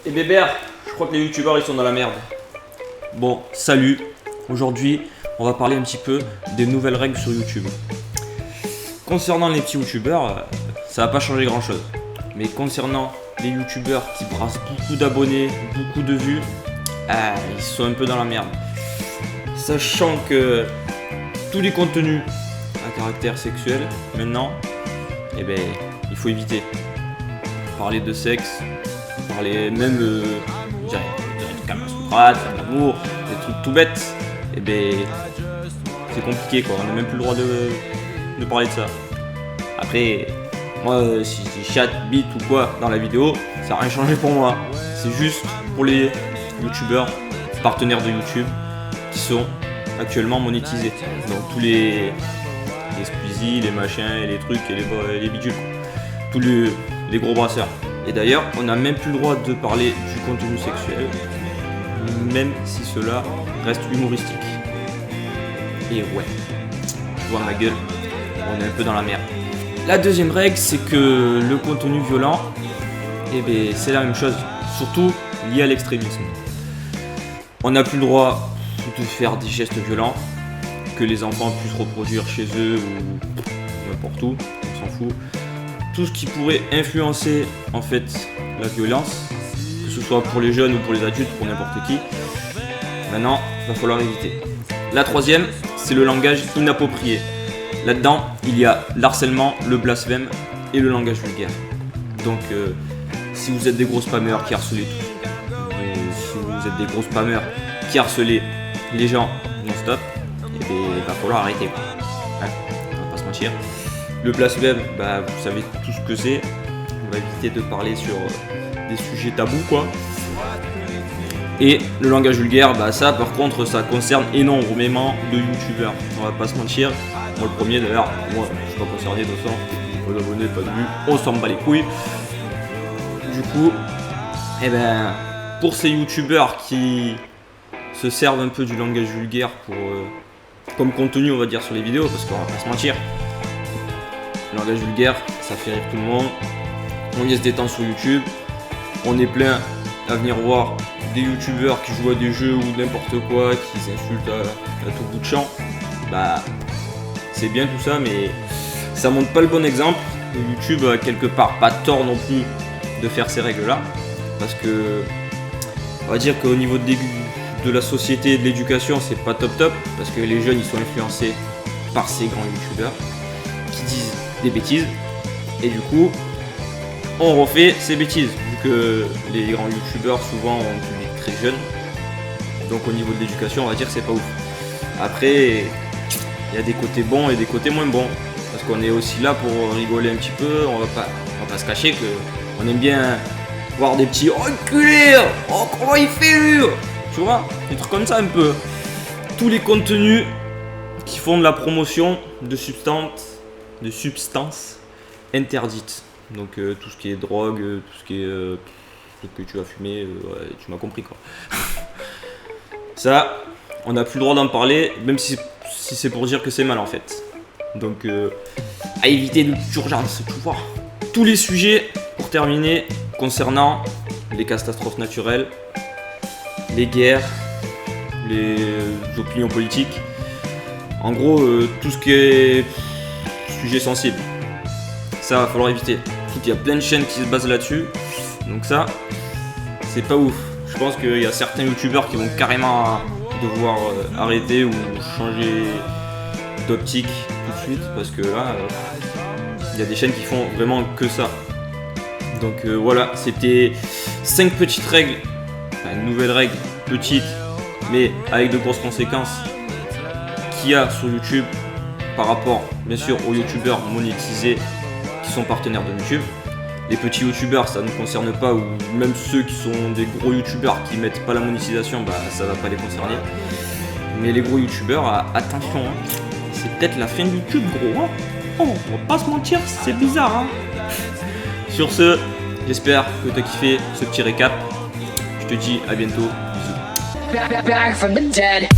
Et Bébert, je crois que les youtubeurs ils sont dans la merde. Bon, salut. Aujourd'hui, on va parler un petit peu des nouvelles règles sur YouTube. Concernant les petits youtubeurs, ça va pas changer grand chose. Mais concernant les youtubeurs qui brassent beaucoup d'abonnés, beaucoup de vues, ils sont un peu dans la merde. Sachant que tous les contenus à caractère sexuel, maintenant, il faut éviter. Parler de sexe, parler même de Kama Sutra, d'amour, des trucs tout bêtes, c'est compliqué quoi, on n'a même plus le droit de parler de ça. Après, moi si je chatte, bite ou quoi dans la vidéo, ça n'a rien changé pour moi. C'est juste pour les youtubeurs partenaires de YouTube qui sont actuellement monétisés. Donc tous les Squeezie, les machins et les trucs et les bidules, tous les gros brasseurs. Et d'ailleurs, on n'a même plus le droit de parler du contenu sexuel, même si cela reste humoristique. Et ouais, tu vois ma gueule, on est un peu dans la merde. La deuxième règle, c'est que le contenu violent, c'est la même chose, surtout lié à l'extrémisme. On n'a plus le droit de faire des gestes violents que les enfants puissent reproduire chez eux ou n'importe où, on s'en fout. Tout ce qui pourrait influencer en fait la violence, que ce soit pour les jeunes ou pour les adultes, pour n'importe qui, maintenant il va falloir éviter. La troisième, c'est le langage inapproprié. Là-dedans, il y a l'harcèlement, le blasphème et le langage vulgaire. Donc si vous êtes des gros spammers qui harcelez tout, si vous êtes des gros spammers qui harcelez les gens non-stop, il va falloir arrêter. Ouais, on va pas se mentir. Le blasphème, vous savez tout ce que c'est. On va éviter de parler sur des sujets tabous quoi. Et le langage vulgaire, ça par contre ça concerne énormément de youtubeurs. On va pas se mentir. Moi le premier d'ailleurs, moi je suis pas concerné de ça. Pas d'abonnés, pas de vues, on s'en bat les couilles. Du coup, pour ces youtubeurs qui se servent un peu du langage vulgaire comme contenu on va dire sur les vidéos, parce qu'on va pas se mentir. Le langage vulgaire, ça fait rire tout le monde. On y se détend sur YouTube. On est plein à venir voir des youtubeurs qui jouent à des jeux ou n'importe quoi, qui s'insultent à tout bout de champ. C'est bien tout ça, mais ça montre pas le bon exemple. YouTube a quelque part pas tort non plus de faire ces règles-là, parce que on va dire qu'au niveau de la société et de l'éducation, c'est pas top, parce que les jeunes ils sont influencés par ces grands youtubeurs qui disent des bêtises, et du coup on refait ces bêtises vu que les grands youtubeurs souvent ont un public très jeune, donc au niveau de l'éducation on va dire que c'est pas ouf. Après il y a des côtés bons et des côtés moins bons, parce qu'on est aussi là pour rigoler un petit peu, on va pas se cacher que on aime bien voir des petits enculés, oh comment il fait lui, tu vois, des trucs comme ça un peu. Tous les contenus qui font de la promotion de substances interdites. Donc tout ce qui est drogue, tout ce qui est truc que tu vas fumer, tu m'as compris quoi. Ça, on n'a plus le droit d'en parler, même si c'est pour dire que c'est mal en fait. Donc à éviter de toute urgence, tu vois. Tous les sujets, pour terminer, concernant les catastrophes naturelles, les guerres, les opinions politiques, en gros tout ce qui est sujet sensible, ça va falloir éviter. Il y a plein de chaînes qui se basent là-dessus, donc ça c'est pas ouf. Je pense qu'il y a certains youtubeurs qui vont carrément devoir arrêter ou changer d'optique tout de suite, parce que là il y a des chaînes qui font vraiment que ça. Donc voilà, c'était 5 petites règles, une nouvelle règle petite mais avec de grosses conséquences qu'il y a sur YouTube par rapport bien sûr aux youtubeurs monétisés qui sont partenaires de YouTube. Les petits youtubeurs ça ne nous concerne pas, ou même ceux qui sont des gros youtubeurs qui mettent pas la monétisation, ça va pas les concerner. Mais les gros youtubeurs, attention, hein, c'est peut-être la fin de YouTube gros, hein. Oh, on va pas se mentir, c'est bizarre hein. Sur ce, j'espère que t'as kiffé ce petit récap. Je te dis à bientôt, bisous. Back from the dead.